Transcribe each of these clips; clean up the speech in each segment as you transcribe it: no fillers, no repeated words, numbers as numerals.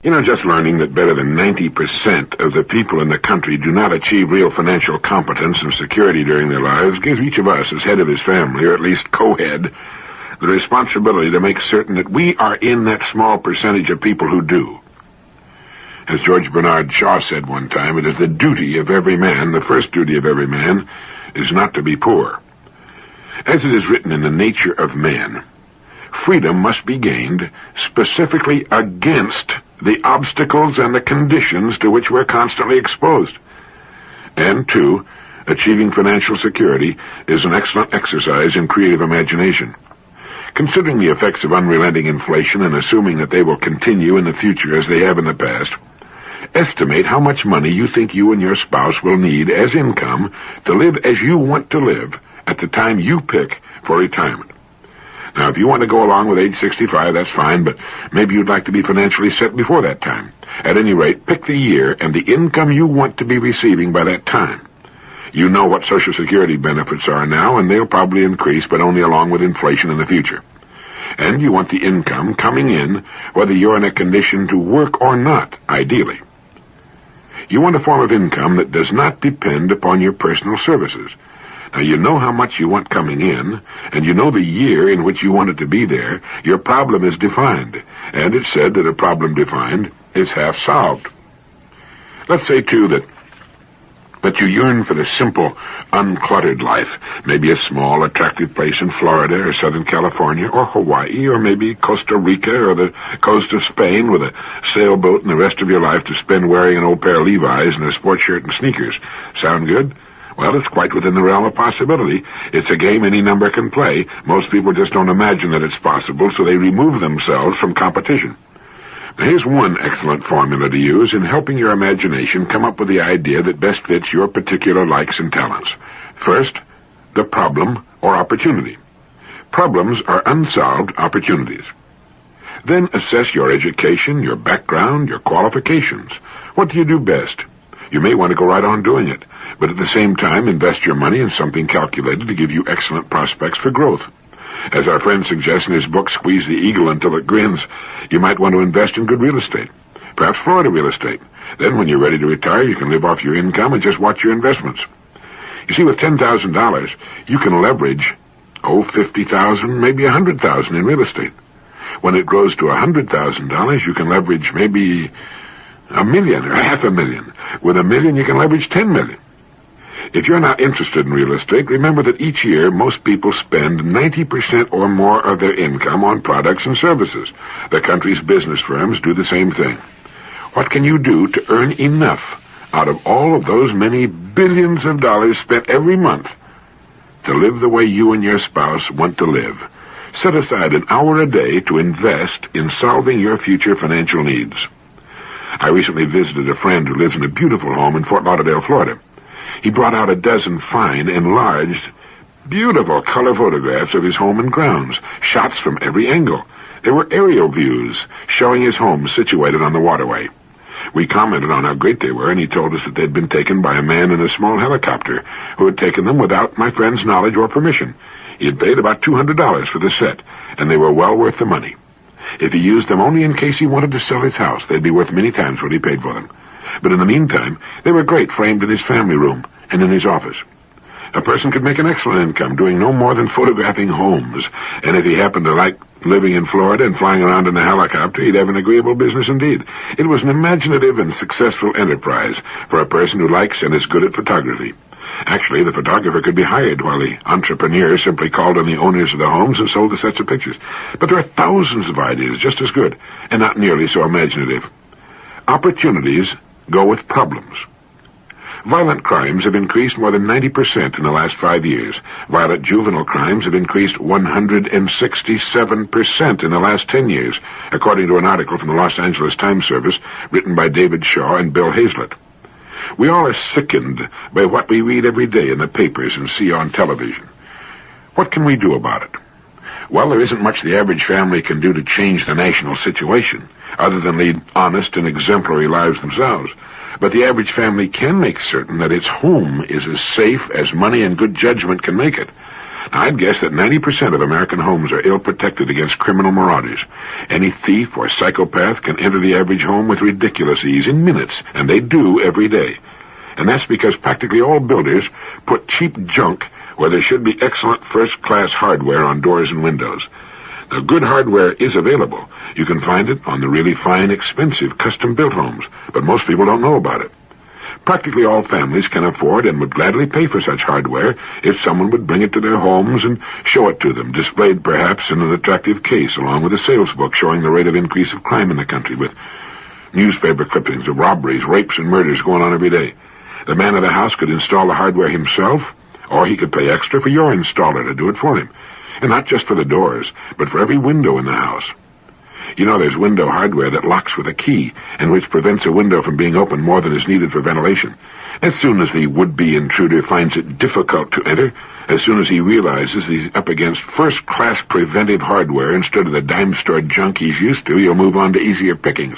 Just learning that better than 90% of the people in the country do not achieve real financial competence and security during their lives gives each of us, as head of his family, or at least co-head, the responsibility to make certain that we are in that small percentage of people who do. As George Bernard Shaw said one time, it is the duty of every man, the first duty of every man, is not to be poor. As it is written in the nature of man, freedom must be gained specifically against the obstacles and the conditions to which we're constantly exposed. And, two, achieving financial security is an excellent exercise in creative imagination. Considering the effects of unrelenting inflation and assuming that they will continue in the future as they have in the past, estimate how much money you think you and your spouse will need as income to live as you want to live at the time you pick for retirement. Now, if you want to go along with age 65, that's fine, but maybe you'd like to be financially set before that time. At any rate, pick the year and the income you want to be receiving by that time. You know what Social Security benefits are now, and they'll probably increase, but only along with inflation in the future. And you want the income coming in, whether you're in a condition to work or not, ideally. You want a form of income that does not depend upon your personal services. Now, you know how much you want coming in, and you know the year in which you want it to be there. Your problem is defined, and it's said that a problem defined is half solved. Let's say, too, that you yearn for the simple, uncluttered life, maybe a small, attractive place in Florida or Southern California or Hawaii or maybe Costa Rica or the coast of Spain with a sailboat and the rest of your life to spend wearing an old pair of Levi's and a sports shirt and sneakers. Sound good? Well, it's quite within the realm of possibility. It's a game any number can play. Most people just don't imagine that it's possible, so they remove themselves from competition. Now, here's one excellent formula to use in helping your imagination come up with the idea that best fits your particular likes and talents. First, the problem or opportunity. Problems are unsolved opportunities. Then assess your education, your background, your qualifications. What do you do best? You may want to go right on doing it, but at the same time invest your money in something calculated to give you excellent prospects for growth. As our friend suggests in his book, Squeeze the Eagle Until It Grins, you might want to invest in good real estate, perhaps Florida real estate. Then when you're ready to retire, you can live off your income and just watch your investments. You see, with $10,000, you can leverage, $50,000, maybe $100,000 in real estate. When it grows to $100,000, you can leverage maybe $1 million or $500,000. With $1 million, you can leverage $10 million. If you're not interested in real estate, remember that each year most people spend 90% or more of their income on products and services. The country's business firms do the same thing. What can you do to earn enough out of all of those many billions of dollars spent every month to live the way you and your spouse want to live? Set aside an hour a day to invest in solving your future financial needs. I recently visited a friend who lives in a beautiful home in Fort Lauderdale, Florida. He brought out a dozen fine, enlarged, beautiful color photographs of his home and grounds, shots from every angle. There were aerial views showing his home situated on the waterway. We commented on how great they were, and he told us that they'd been taken by a man in a small helicopter who had taken them without my friend's knowledge or permission. He had paid about $200 for the set, and they were well worth the money. If he used them only in case he wanted to sell his house, they'd be worth many times what he paid for them. But in the meantime, they were great, framed in his family room and in his office. A person could make an excellent income doing no more than photographing homes, and if he happened to like living in Florida and flying around in a helicopter, he'd have an agreeable business indeed. It was an imaginative and successful enterprise for a person who likes and is good at photography. Actually, the photographer could be hired while the entrepreneur simply called on the owners of the homes and sold the sets of pictures. But there are thousands of ideas just as good and not nearly so imaginative. Opportunities go with problems. Violent crimes have increased more than 90% in the last 5 years. Violent juvenile crimes have increased 167% in the last 10 years, according to an article from the Los Angeles Times Service written by David Shaw and Bill Hazlett. We all are sickened by what we read every day in the papers and see on television. What can we do about it? Well, there isn't much the average family can do to change the national situation, other than lead honest and exemplary lives themselves. But the average family can make certain that its home is as safe as money and good judgment can make it. Now, I'd guess that 90% of American homes are ill-protected against criminal marauders. Any thief or psychopath can enter the average home with ridiculous ease in minutes, and they do every day. And that's because practically all builders put cheap junk where there should be excellent first-class hardware on doors and windows. Now, good hardware is available. You can find it on the really fine, expensive, custom-built homes, but most people don't know about it. Practically all families can afford and would gladly pay for such hardware if someone would bring it to their homes and show it to them, displayed perhaps in an attractive case, along with a sales book showing the rate of increase of crime in the country, with newspaper clippings of robberies, rapes, and murders going on every day. The man of the house could install the hardware himself, or he could pay extra for your installer to do it for him. And not just for the doors, but for every window in the house. You know, there's window hardware that locks with a key, and which prevents a window from being opened more than is needed for ventilation. As soon as the would-be intruder finds it difficult to enter, as soon as he realizes he's up against first-class preventive hardware instead of the dime-store junk he's used to, he'll move on to easier pickings.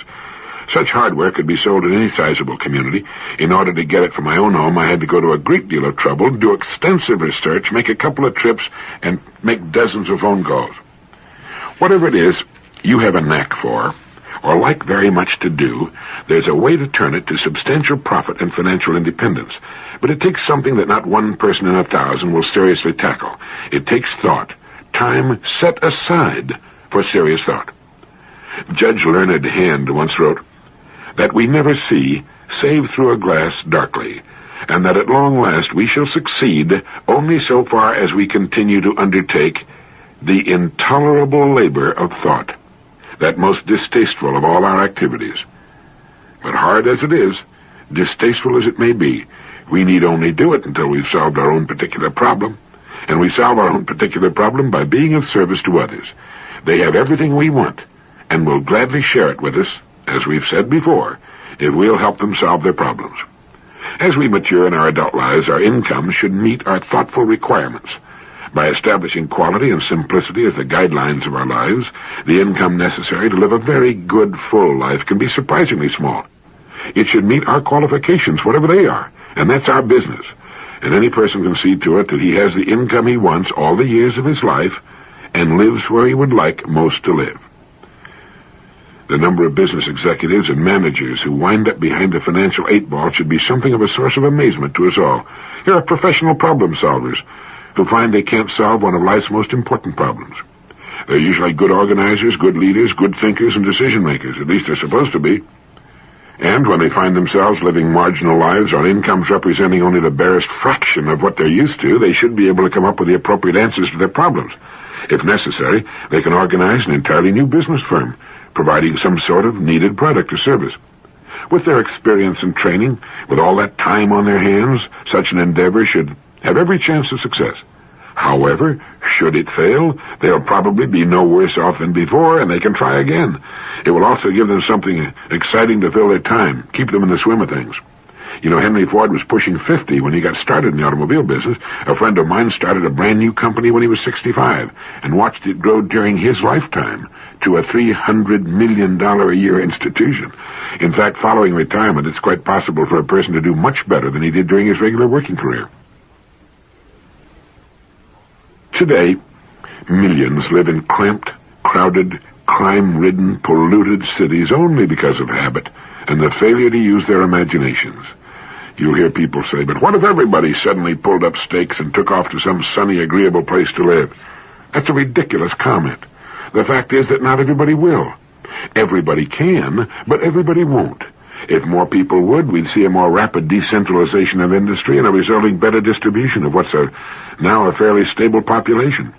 Such hardware could be sold in any sizable community. In order to get it for my own home, I had to go to a great deal of trouble, do extensive research, make a couple of trips, and make dozens of phone calls. Whatever it is you have a knack for, or like very much to do, there's a way to turn it to substantial profit and financial independence. But it takes something that not one person in 1,000 will seriously tackle. It takes thought, time set aside for serious thought. Judge Learned Hand once wrote, "That we never see, save through a glass darkly, and that at long last we shall succeed only so far as we continue to undertake the intolerable labor of thought, that most distasteful of all our activities. But hard as it is, distasteful as it may be, we need only do it until we've solved our own particular problem, and we solve our own particular problem by being of service to others. They have everything we want, and will gladly share it with us, as we've said before, if we'll help them solve their problems. As we mature in our adult lives, our income should meet our thoughtful requirements. By establishing quality and simplicity as the guidelines of our lives, the income necessary to live a very good, full life can be surprisingly small. It should meet our qualifications, whatever they are, and that's our business. And any person can see to it that he has the income he wants all the years of his life and lives where he would like most to live. The number of business executives and managers who wind up behind a financial 8-ball should be something of a source of amazement to us all. Here are professional problem solvers who find they can't solve one of life's most important problems. They're usually good organizers, good leaders, good thinkers, and decision-makers. At least they're supposed to be. And when they find themselves living marginal lives on incomes representing only the barest fraction of what they're used to, they should be able to come up with the appropriate answers to their problems. If necessary, they can organize an entirely new business firm, providing some sort of needed product or service. With their experience and training, with all that time on their hands, such an endeavor should have every chance of success. However, should it fail, they'll probably be no worse off than before, and they can try again. It will also give them something exciting to fill their time, keep them in the swim of things. You know, Henry Ford was pushing 50 when he got started in the automobile business. A friend of mine started a brand new company when he was 65 and watched it grow during his lifetime to a $300 million a year institution. In fact, following retirement, it's quite possible for a person to do much better than he did during his regular working career. Today, millions live in cramped, crowded, crime-ridden, polluted cities only because of habit and the failure to use their imaginations. You'll hear people say, but what if everybody suddenly pulled up stakes and took off to some sunny, agreeable place to live? That's a ridiculous comment. The fact is that not everybody will. Everybody can, but everybody won't. If more people would, we'd see a more rapid decentralization of industry and a resulting better distribution of what's now a fairly stable population.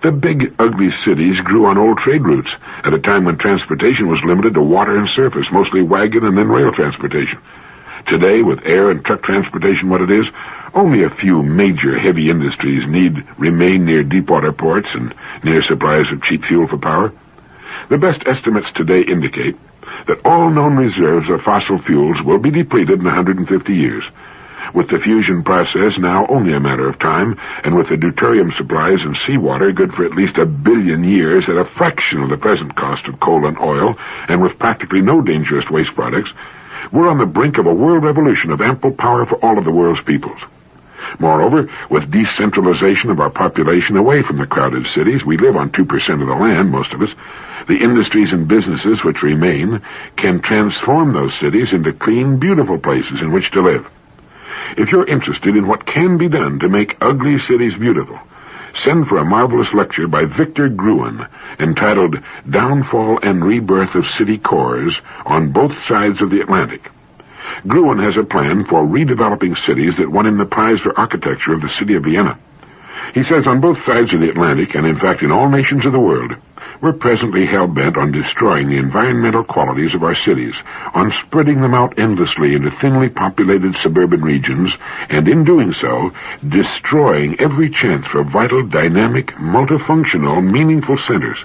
The big, ugly cities grew on old trade routes at a time when transportation was limited to water and surface, mostly wagon and then rail transportation. Today, with air and truck transportation what it is, only a few major heavy industries remain near deepwater ports and near supplies of cheap fuel for power. The best estimates today indicate that all known reserves of fossil fuels will be depleted in 150 years. With the fusion process now only a matter of time, and with the deuterium supplies and seawater good for at least 1 billion years at a fraction of the present cost of coal and oil, and with practically no dangerous waste products, we're on the brink of a world revolution of ample power for all of the world's peoples. Moreover, with decentralization of our population away from the crowded cities, we live on 2% of the land, most of us, the industries and businesses which remain can transform those cities into clean, beautiful places in which to live. If you're interested in what can be done to make ugly cities beautiful, send for a marvelous lecture by Victor Gruen entitled Downfall and Rebirth of City Cores on Both Sides of the Atlantic. Gruen has a plan for redeveloping cities that won him the prize for architecture of the city of Vienna. He says on both sides of the Atlantic, and in fact in all nations of the world, we're presently hell-bent on destroying the environmental qualities of our cities, on spreading them out endlessly into thinly populated suburban regions, and in doing so, destroying every chance for vital, dynamic, multifunctional, meaningful centers.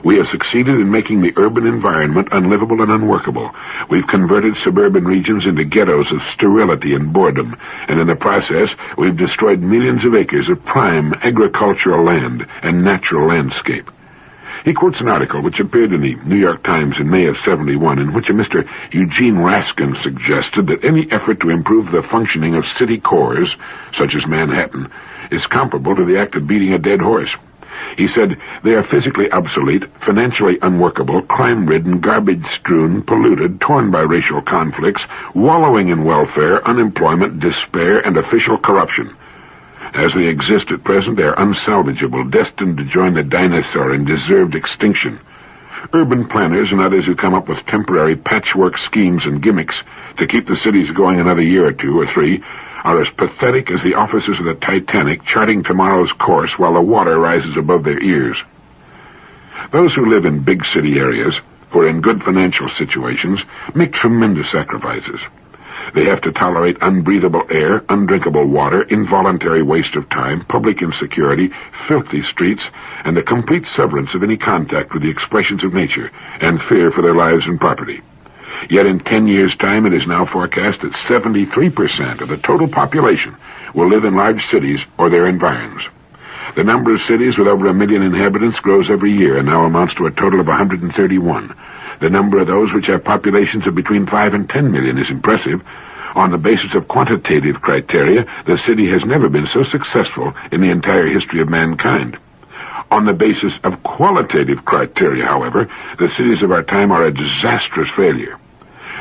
We have succeeded in making the urban environment unlivable and unworkable. We've converted suburban regions into ghettos of sterility and boredom, and in the process, we've destroyed millions of acres of prime agricultural land and natural landscape. He quotes an article which appeared in the New York Times in May of '71, in which a Mr. Eugene Raskin suggested that any effort to improve the functioning of city cores, such as Manhattan, is comparable to the act of beating a dead horse. He said, they are physically obsolete, financially unworkable, crime-ridden, garbage-strewn, polluted, torn by racial conflicts, wallowing in welfare, unemployment, despair, and official corruption. As they exist at present, they are unsalvageable, destined to join the dinosaur in deserved extinction. Urban planners and others who come up with temporary patchwork schemes and gimmicks to keep the cities going another year or two or three are as pathetic as the officers of the Titanic charting tomorrow's course while the water rises above their ears. Those who live in big city areas, who are in good financial situations, make tremendous sacrifices. They have to tolerate unbreathable air, undrinkable water, involuntary waste of time, public insecurity, filthy streets, and a complete severance of any contact with the expressions of nature, and fear for their lives and property. Yet in 10 years' time, it is now forecast that 73% of the total population will live in large cities or their environs. The number of cities with over 1 million inhabitants grows every year and now amounts to a total of 131. The number of those which have populations of between 5 and 10 million is impressive. On the basis of quantitative criteria, the city has never been so successful in the entire history of mankind. On the basis of qualitative criteria, however, the cities of our time are a disastrous failure.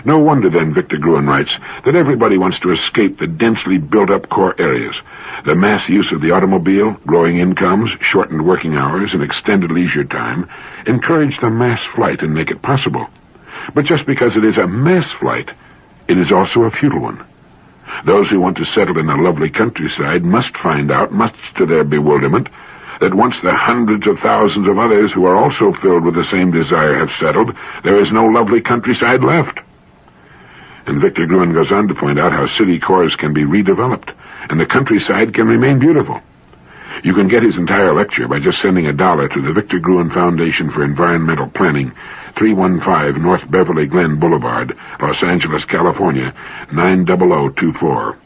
No wonder, then, Victor Gruen writes, that everybody wants to escape the densely built-up core areas. The mass use of the automobile, growing incomes, shortened working hours, and extended leisure time encourage the mass flight and make it possible. But just because it is a mass flight, it is also a futile one. Those who want to settle in the lovely countryside must find out, much to their bewilderment, that once the hundreds of thousands of others who are also filled with the same desire have settled, there is no lovely countryside left. And Victor Gruen goes on to point out how city cores can be redeveloped, and the countryside can remain beautiful. You can get his entire lecture by just sending $1 to the Victor Gruen Foundation for Environmental Planning, 315 North Beverly Glen Boulevard, Los Angeles, California, 90024.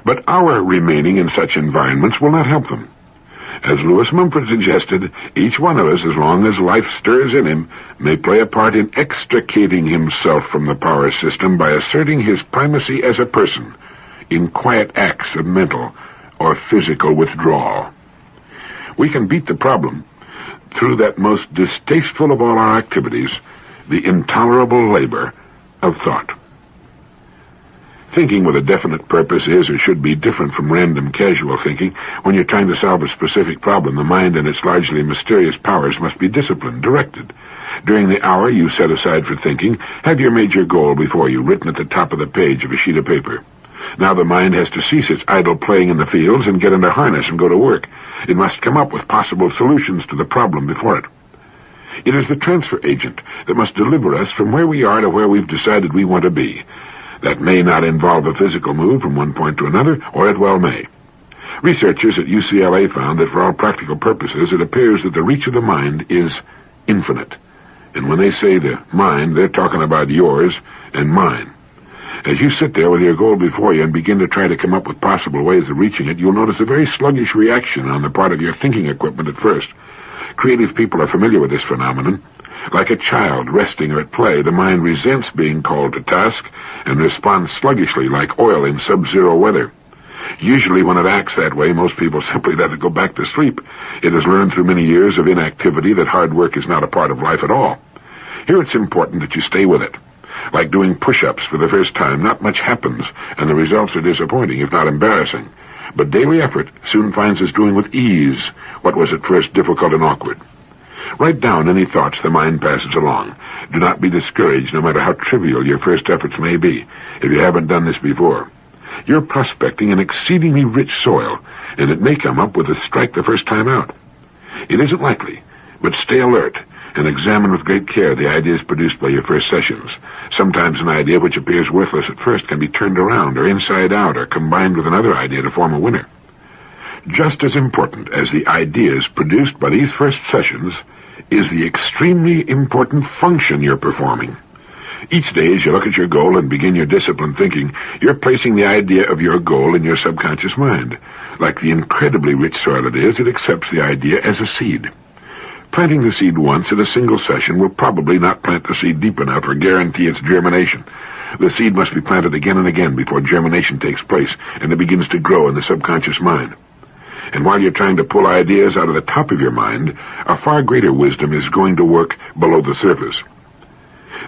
But our remaining in such environments will not help them. As Lewis Mumford suggested, each one of us, as long as life stirs in him, may play a part in extricating himself from the power system by asserting his primacy as a person in quiet acts of mental or physical withdrawal. We can beat the problem through that most distasteful of all our activities, the intolerable labor of thought. Thinking with a definite purpose is or should be different from random casual thinking. When you're trying to solve a specific problem, the mind and its largely mysterious powers must be disciplined, directed. During the hour you set aside for thinking, have your major goal before you, written at the top of the page of a sheet of paper. Now the mind has to cease its idle playing in the fields and get into harness and go to work. It must come up with possible solutions to the problem before it. It is the transfer agent that must deliver us from where we are to where we've decided we want to be. That may not involve a physical move from one point to another, or it well may. Researchers at UCLA found that for all practical purposes, it appears that the reach of the mind is infinite. And when they say the mind, they're talking about yours and mine. As you sit there with your goal before you and begin to try to come up with possible ways of reaching it, you'll notice a very sluggish reaction on the part of your thinking equipment at first. Creative people are familiar with this phenomenon. Like a child resting or at play, the mind resents being called to task and responds sluggishly like oil in sub-zero weather. Usually when it acts that way, most people simply let it go back to sleep. It has learned through many years of inactivity that hard work is not a part of life at all. Here it's important that you stay with it. Like doing push-ups for the first time, not much happens, and the results are disappointing, if not embarrassing. But daily effort soon finds us doing with ease what was at first difficult and awkward. Write down any thoughts the mind passes along. Do not be discouraged, no matter how trivial your first efforts may be, if you haven't done this before. You're prospecting an exceedingly rich soil, and it may come up with a strike the first time out. It isn't likely, but stay alert and examine with great care the ideas produced by your first sessions. Sometimes an idea which appears worthless at first can be turned around or inside out or combined with another idea to form a winner. Just as important as the ideas produced by these first sessions is the extremely important function you're performing. Each day, as you look at your goal and begin your disciplined thinking, you're placing the idea of your goal in your subconscious mind. Like the incredibly rich soil it is, it accepts the idea as a seed. Planting the seed once in a single session will probably not plant the seed deep enough or guarantee its germination. The seed must be planted again and again before germination takes place and it begins to grow in the subconscious mind. And while you're trying to pull ideas out of the top of your mind, a far greater wisdom is going to work below the surface.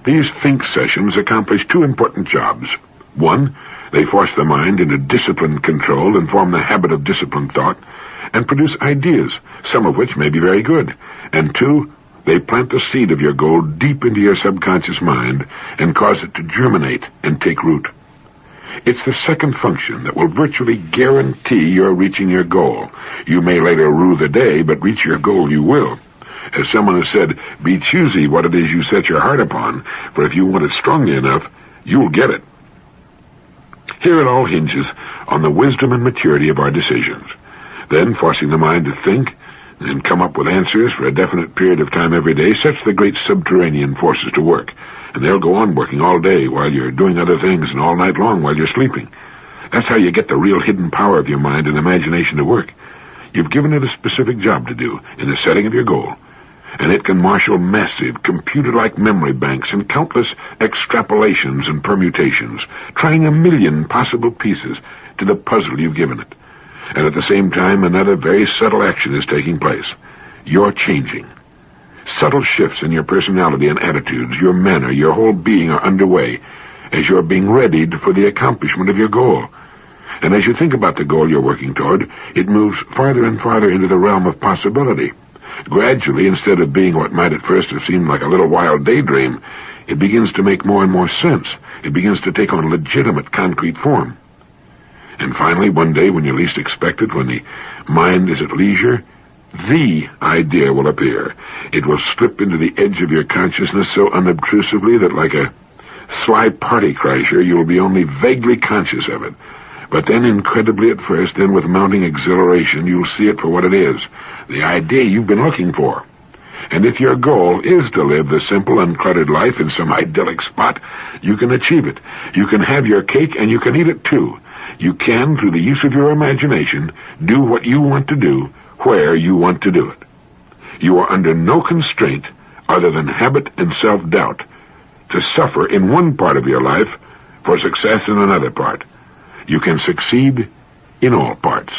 These think sessions accomplish two important jobs. One, they force the mind into disciplined control and form the habit of disciplined thought, and produce ideas, some of which may be very good. And two, they plant the seed of your goal deep into your subconscious mind and cause it to germinate and take root. It's the second function that will virtually guarantee you're reaching your goal. You may later rue the day, but reach your goal you will. As someone has said, be choosy what it is you set your heart upon, for if you want it strongly enough, you'll get it. Here it all hinges on the wisdom and maturity of our decisions. Then, forcing the mind to think and come up with answers for a definite period of time every day sets the great subterranean forces to work. And they'll go on working all day while you're doing other things and all night long while you're sleeping. That's how you get the real hidden power of your mind and imagination to work. You've given it a specific job to do in the setting of your goal, and it can marshal massive, computer-like memory banks and countless extrapolations and permutations, trying a million possible pieces to the puzzle you've given it. And at the same time, another very subtle action is taking place. You're changing. Subtle shifts in your personality and attitudes, your manner, your whole being are underway as you're being readied for the accomplishment of your goal. And as you think about the goal you're working toward, it moves farther and farther into the realm of possibility. Gradually, instead of being what might at first have seemed like a little wild daydream, it begins to make more and more sense. It begins to take on legitimate, concrete form. And finally, one day, when you least expect it, when the mind is at leisure, the idea will appear. It will slip into the edge of your consciousness so unobtrusively that like a sly party crasher, you will be only vaguely conscious of it. But then, incredibly at first, then with mounting exhilaration, you'll see it for what it is, the idea you've been looking for. And if your goal is to live the simple, uncluttered life in some idyllic spot, you can achieve it. You can have your cake, and you can eat it too. You can, through the use of your imagination, do what you want to do, where you want to do it. You are under no constraint other than habit and self-doubt to suffer in one part of your life for success in another part. You can succeed in all parts.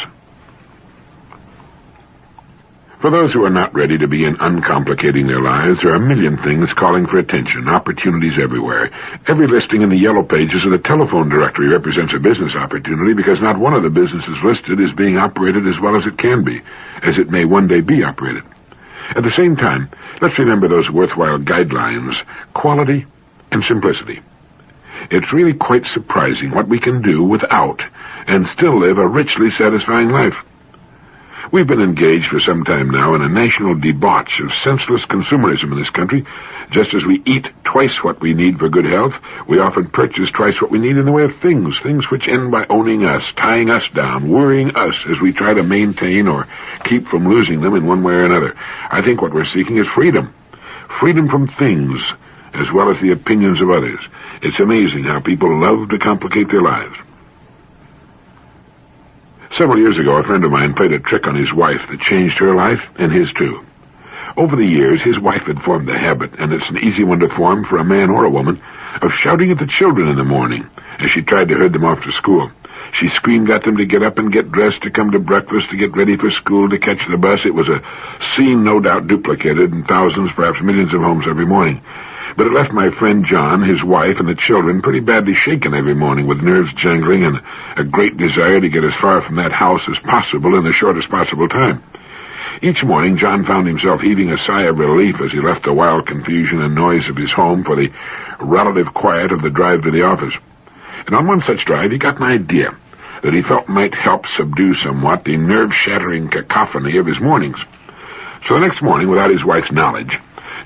For those who are not ready to begin uncomplicating their lives, there are a million things calling for attention, opportunities everywhere. Every listing in the yellow pages of the telephone directory represents a business opportunity because not one of the businesses listed is being operated as well as it can be, as it may one day be operated. At the same time, let's remember those worthwhile guidelines, quality and simplicity. It's really quite surprising what we can do without and still live a richly satisfying life. We've been engaged for some time now in a national debauch of senseless consumerism in this country. Just as we eat twice what we need for good health, we often purchase twice what we need in the way of things which end by owning us, tying us down, worrying us as we try to maintain or keep from losing them in one way or another. I think what we're seeking is freedom. Freedom from things, as well as the opinions of others. It's amazing how people love to complicate their lives. Several years ago, a friend of mine played a trick on his wife that changed her life and his too. Over the years, his wife had formed the habit, and it's an easy one to form for a man or a woman, of shouting at the children in the morning as she tried to herd them off to school. She screamed at them to get up and get dressed, to come to breakfast, to get ready for school, to catch the bus. It was a scene no doubt duplicated in thousands, perhaps millions of homes every morning. But it left my friend John, his wife, and the children pretty badly shaken every morning, with nerves jangling and a great desire to get as far from that house as possible in the shortest possible time. Each morning, John found himself heaving a sigh of relief as he left the wild confusion and noise of his home for the relative quiet of the drive to the office. And on one such drive, he got an idea that he felt might help subdue somewhat the nerve-shattering cacophony of his mornings. So the next morning, without his wife's knowledge,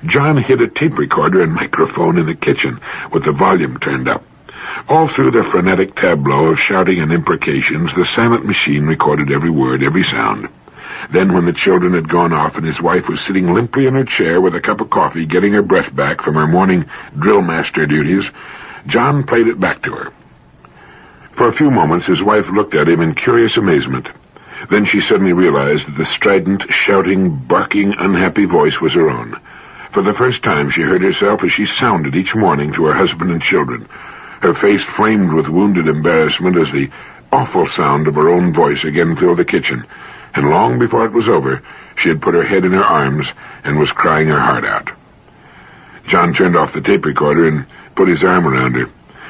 John hid a tape recorder and microphone in the kitchen with the volume turned up. All through the frenetic tableau of shouting and imprecations, the silent machine recorded every word, every sound. Then, when the children had gone off and his wife was sitting limply in her chair with a cup of coffee, getting her breath back from her morning drill master duties, John played it back to her. For a few moments, his wife looked at him in curious amazement. Then she suddenly realized that the strident, shouting, barking, unhappy voice was her own. For the first time, she heard herself as she sounded each morning to her husband and children, her face framed with wounded embarrassment as the awful sound of her own voice again filled the kitchen. And long before it was over, she had put her head in her arms and was crying her heart out. John turned off the tape recorder and put his arm around her,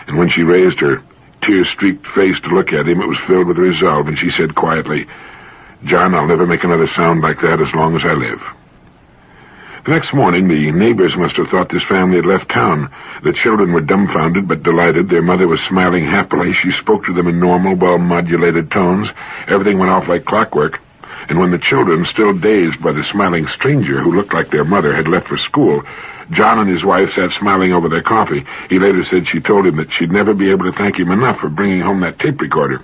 and when she raised her tear-streaked face to look at him, it was filled with resolve, and she said quietly, "John, I'll never make another sound like that as long as I live." The next morning, the neighbors must have thought this family had left town. The children were dumbfounded but delighted. Their mother was smiling happily. She spoke to them in normal, well-modulated tones. Everything went off like clockwork. And when the children, still dazed by the smiling stranger who looked like their mother, had left for school, John and his wife sat smiling over their coffee. He later said she told him that she'd never be able to thank him enough for bringing home that tape recorder.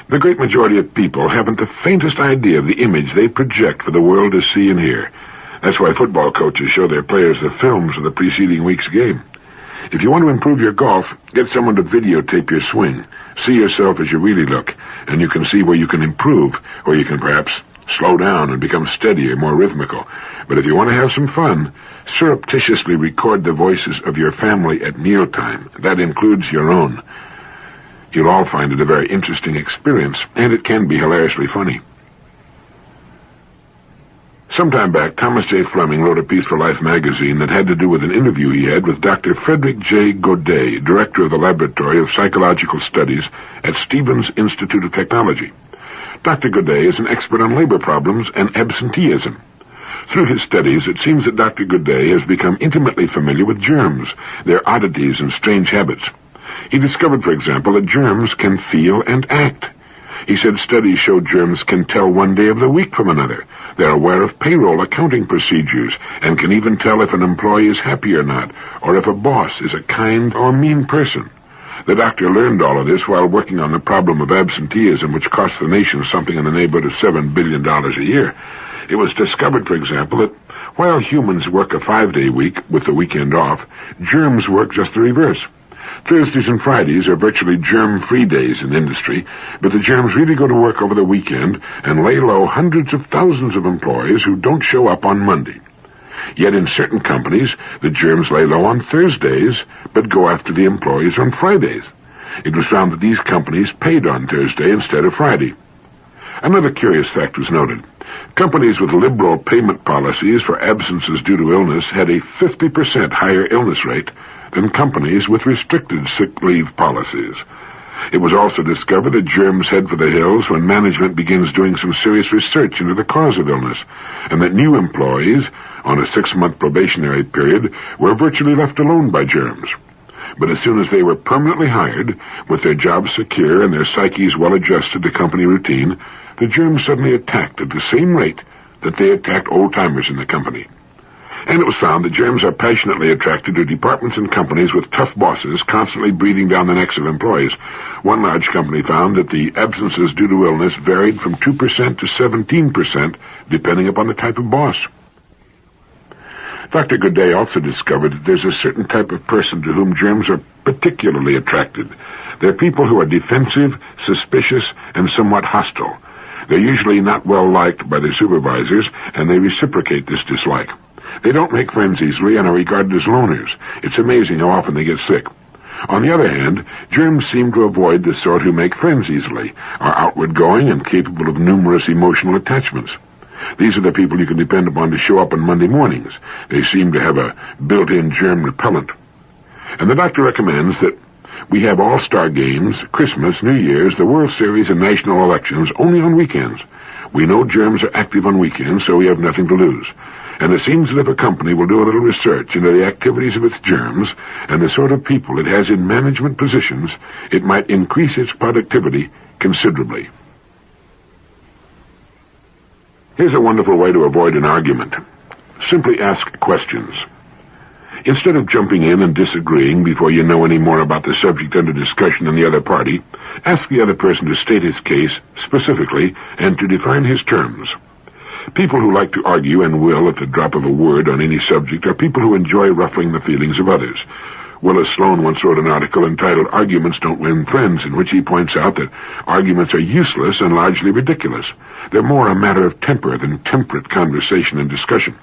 The great majority of people haven't the faintest idea of the image they project for the world to see and hear. That's why football coaches show their players the films of the preceding week's game. If you want to improve your golf, get someone to videotape your swing. See yourself as you really look, and you can see where you can improve, or you can perhaps slow down and become steadier, more rhythmical. But if you want to have some fun, surreptitiously record the voices of your family at mealtime. That includes your own. You'll all find it a very interesting experience, and it can be hilariously funny. Sometime back, Thomas J. Fleming wrote a piece for Life magazine that had to do with an interview he had with Dr. Frederick J. Godet, director of the Laboratory of Psychological Studies at Stevens Institute of Technology. Dr. Godet is an expert on labor problems and absenteeism. Through his studies, it seems that Dr. Godet has become intimately familiar with germs, their oddities and strange habits. He discovered, for example, that germs can feel and act. He said studies show germs can tell one day of the week from another. They're aware of payroll accounting procedures and can even tell if an employee is happy or not, or if a boss is a kind or mean person. The doctor learned all of this while working on the problem of absenteeism, which costs the nation something in the neighborhood of $7 billion a year. It was discovered, for example, that while humans work a 5-day week with the weekend off, germs work just the reverse. Thursdays and Fridays are virtually germ-free days in industry, but the germs really go to work over the weekend and lay low hundreds of thousands of employees who don't show up on Monday. Yet in certain companies, the germs lay low on Thursdays, but go after the employees on Fridays. It was found that these companies paid on Thursday instead of Friday. Another curious fact was noted. Companies with liberal payment policies for absences due to illness had a 50% higher illness rate than companies with restricted sick leave policies. It was also discovered that germs head for the hills when management begins doing some serious research into the cause of illness, and that new employees on a 6-month probationary period were virtually left alone by germs. But as soon as they were permanently hired, with their jobs secure and their psyches well adjusted to company routine, the germs suddenly attacked at the same rate that they attacked old-timers in the company. And it was found that germs are passionately attracted to departments and companies with tough bosses constantly breathing down the necks of employees. One large company found that the absences due to illness varied from 2% to 17%, depending upon the type of boss. Dr. Godet also discovered that there's a certain type of person to whom germs are particularly attracted. They're people who are defensive, suspicious, and somewhat hostile. They're usually not well liked by their supervisors, and they reciprocate this dislike. They don't make friends easily and are regarded as loners. It's amazing how often they get sick. On the other hand, germs seem to avoid the sort who make friends easily, are outward-going, and capable of numerous emotional attachments. These are the people you can depend upon to show up on Monday mornings. They seem to have a built-in germ repellent. And the doctor recommends that we have all-star games, Christmas, New Year's, the World Series, and national elections only on weekends. We know germs are active on weekends, so we have nothing to lose. And it seems that if a company will do a little research into the activities of its germs and the sort of people it has in management positions, it might increase its productivity considerably. Here's a wonderful way to avoid an argument. Simply ask questions. Instead of jumping in and disagreeing before you know any more about the subject under discussion than the other party, ask the other person to state his case specifically and to define his terms. People who like to argue and will at the drop of a word on any subject are people who enjoy ruffling the feelings of others. Willis Sloane once wrote an article entitled "Arguments Don't Win Friends," in which he points out that arguments are useless and largely ridiculous. They're more a matter of temper than temperate conversation and discussion.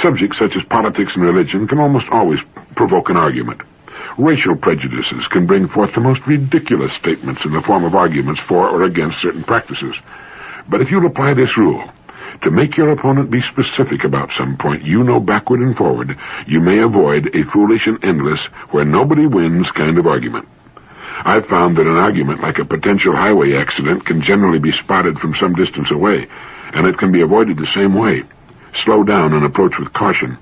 Subjects such as politics and religion can almost always provoke an argument. Racial prejudices can bring forth the most ridiculous statements in the form of arguments for or against certain practices. But if you'll apply this rule, to make your opponent be specific about some point you know backward and forward, you may avoid a foolish and endless, where nobody wins kind of argument. I've found that an argument like a potential highway accident can generally be spotted from some distance away, and it can be avoided the same way. Slow down and approach with caution.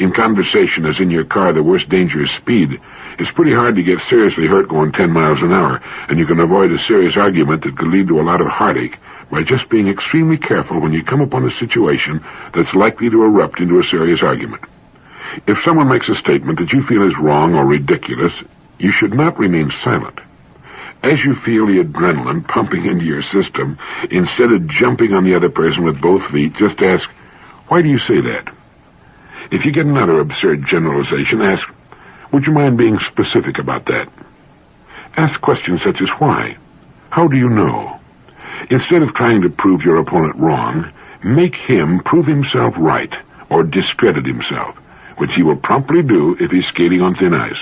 In conversation, as in your car, the worst danger is speed. It's pretty hard to get seriously hurt going 10 miles an hour, and you can avoid a serious argument that could lead to a lot of heartache by just being extremely careful when you come upon a situation that's likely to erupt into a serious argument. If someone makes a statement that you feel is wrong or ridiculous, you should not remain silent. As you feel the adrenaline pumping into your system, instead of jumping on the other person with both feet, just ask, "Why do you say that?" If you get another absurd generalization, ask, "Would you mind being specific about that?" Ask questions such as why. How do you know? Instead of trying to prove your opponent wrong, make him prove himself right or discredit himself, which he will promptly do if he's skating on thin ice.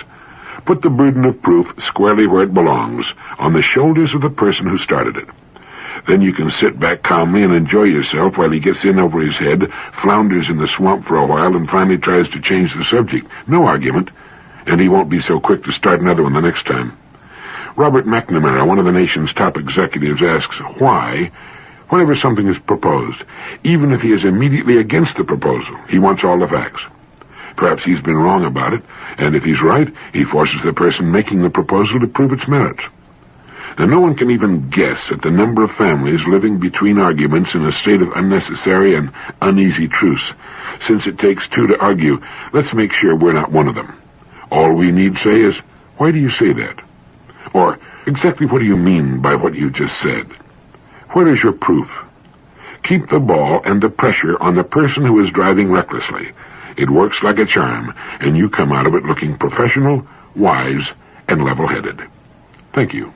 Put the burden of proof squarely where it belongs, on the shoulders of the person who started it. Then you can sit back calmly and enjoy yourself while he gets in over his head, flounders in the swamp for a while, and finally tries to change the subject. No argument, and he won't be so quick to start another one the next time. Robert McNamara, one of the nation's top executives, asks why whenever something is proposed, even if he is immediately against the proposal. He wants all the facts. Perhaps he's been wrong about it, and if he's right, he forces the person making the proposal to prove its merits. Now, no one can even guess at the number of families living between arguments in a state of unnecessary and uneasy truce. Since it takes two to argue, let's make sure we're not one of them. All we need say is, "Why do you say that?" Or, "Exactly what do you mean by what you just said?" Where is your proof? Keep the ball and the pressure on the person who is driving recklessly. It works like a charm, and you come out of it looking professional, wise, and level-headed. Thank you.